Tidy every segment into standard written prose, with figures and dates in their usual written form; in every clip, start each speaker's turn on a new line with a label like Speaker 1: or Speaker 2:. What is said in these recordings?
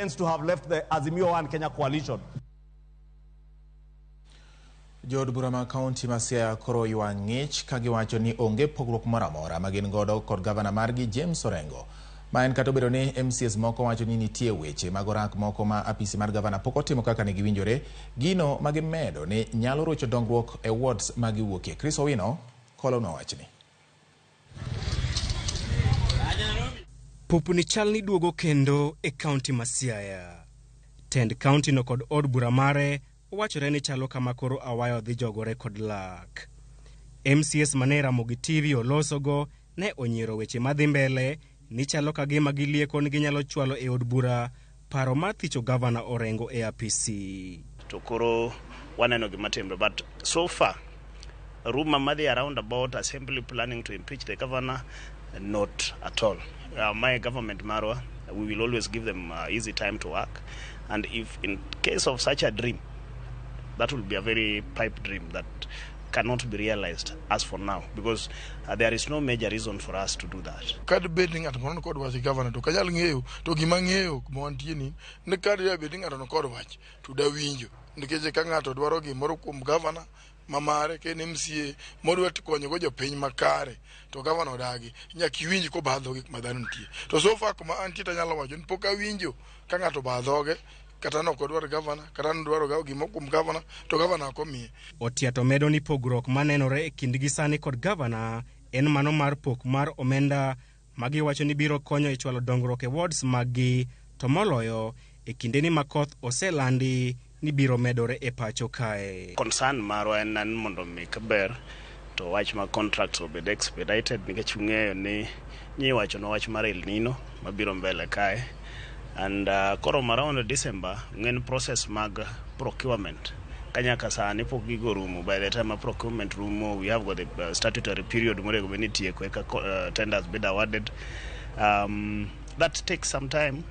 Speaker 1: Kenyans to have left the Azimio One Kenya coalition.
Speaker 2: Jod bura ma kaunti ma Siaya koro ywa ng'ich ka giwacho ni onge pogruok moro amora ma gin godo kod gavana margi James Orengo. Ma en kata obedo ni MCAs moko wacho ni nitie weche mag rank moko ma apisi mar gavana pok otimo kaka ne giwinjore, gino ma gimedo ni nyalo rocho dongruok e wards ma giwuokie. Chris Owino kolo no wachni.
Speaker 3: Popni chalni duogo kendo e kaunti ma Siaya. Tend kaunti no kod od bura mare wachore ni chalo kama koro awayo dhi jogore kod lak. MCAs mane Ramogi TV olosogo ne onyiero weche madhi mbele ni chalo kagima gilieko ni ginyalo chwalo e od bura paro mar thicho gavana Orengo e apisi.
Speaker 4: To koro waneno gima timre, but so far rumor madhi around about assembly planning to impeach the governor, not at all. My government Marwa, we will always give them easy time to work, and if in case of such a dream, that will be a very pipe dream that cannot be realized as for now, because there is no major reason for us to do that.
Speaker 5: Kad betting at mono kod wach governor to kanyal ng'eyo to gima ng'eyo kuma wantie ni ne kad ya betting at no kod wach to da winjo nikech ka ng'ato dwaro gimoro kuom governor mamare ken MCA modwa konyo go jopiny makare to governor dagi nyaki winj ko badho gik madhano nitie to so far kuma antie tanyalo wacho ni pok awinjo ka ng'ato badhoge kata no kodwar governor kata ndwaro gawo gimo kuom governor to governor komiye.
Speaker 3: Otiato medo ni pogruok manenore e kindgi sani kod governor en mano mar pok mar omenda magi wacho ni biro konyo e chwalo dongruok e wards magi to moloyo e kindeni makoth oselandi ni biro medore e pacho kae.
Speaker 4: Concern marwa en nan mondo make ber to wach ma contracts obed expedited nikech ung'eyo ni nyi wacho no wach mar El Nino mabiro mbele kae. And korom around December, when process mag procurement, kanyaka sani pok gigo rumo. By the time a procurement rumo, we have got the statutory period where we need to tenders bid awarded. That takes some time.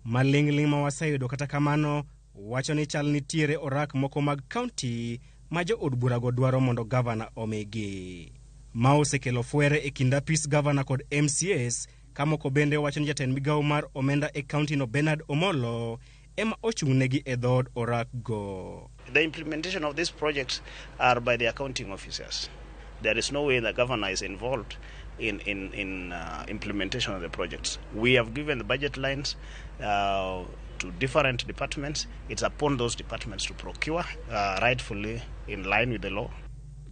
Speaker 3: Malingling mawasayudo kata kamano wacho ni chal nitiere orak moko mag county majo od bura go dwaro mondo governor omegi. Ma osekelo fwere e kind apis governor kod MCAs. Kamoko bende wacho ni jatend migawo mar omenda e county no Bernard Omolo ema ochung'negi e dhod orak go.
Speaker 4: The implementation of these projects are by the accounting officers. There is no way the governor is involved in implementation of the projects. We have given the budget lines to different departments. It's upon those departments to procure rightfully in line with the law.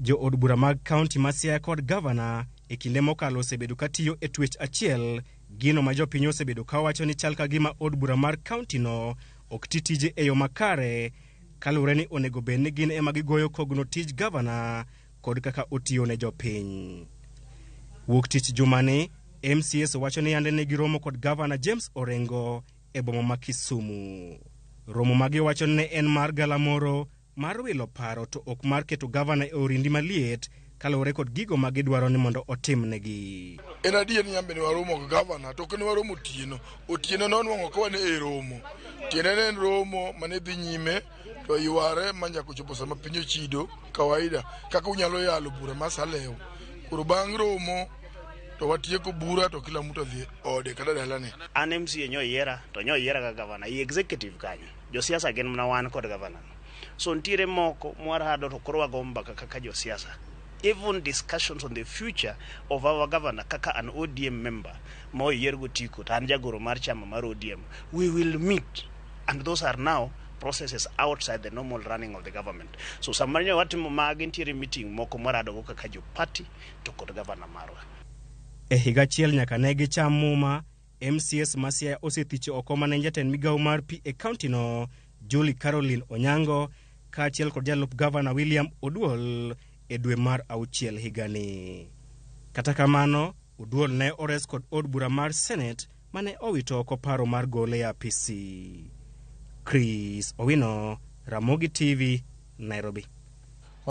Speaker 3: Jo od bura mag county ma Siaya kod governor e kinde mokalo osebedo katiyo e twech achiel, gino ma jopiny osebedo ka wacho ni chal kagima od bura mar county no ok titije e yo makare, kalure ni onego bed ni gin ema gigoyo kogno tij governor kod kaka otiyo ne jopiny. Wuok tich jumani, MCAs wacho ni yande ne giromo kod governor James Orengo e boma ma Kisumu. Romo magi wacho ne en mar galamoro mar wilo paro to ok mar keto governor e orindi maliet kalore kod gigo magidwaro ni mondo otim negi.
Speaker 5: En adier ni yambe ni waromo go governor to kene waromo otieno no nwongo ko wane e romo tiene ne romo mane dhi nyime to yware manya kuchopo sama pinyo chido kawaida kaka unyalo yalo bura masalew kuro bang romo to watieko bura to kila mtu dhi ode kata dalane.
Speaker 4: An MCA nyo yiera to nyo yiera ga governor i executive kanyo jo siasa gen mna wan kod governor so ntiere moko mwarado to koro wagomba kaka jo siasa. Even discussions on the future of our governor kaka an ODM member mo yergo tiko tan jagoro mar chama mar ODM, we will meet, and those are now processes outside the normal running of the government. So samarnya watimo magentiere meeting moko marado go kaka jo party to kod governor marwa.
Speaker 3: E higa chiel nyaka ne gicham muma, MCAs ma Siaya osethicho oko mane jatend migawo mar pi e county no Julie Caroline Onyango kaachiel kod jalup governor William Oduol e dwe mar auchiel higani. Kata kamano, Oduol ne ores kod od bura mar Senate mane owito oko paro mar gole e apisi. Chris Owino, Ramogi TV, Nairobi.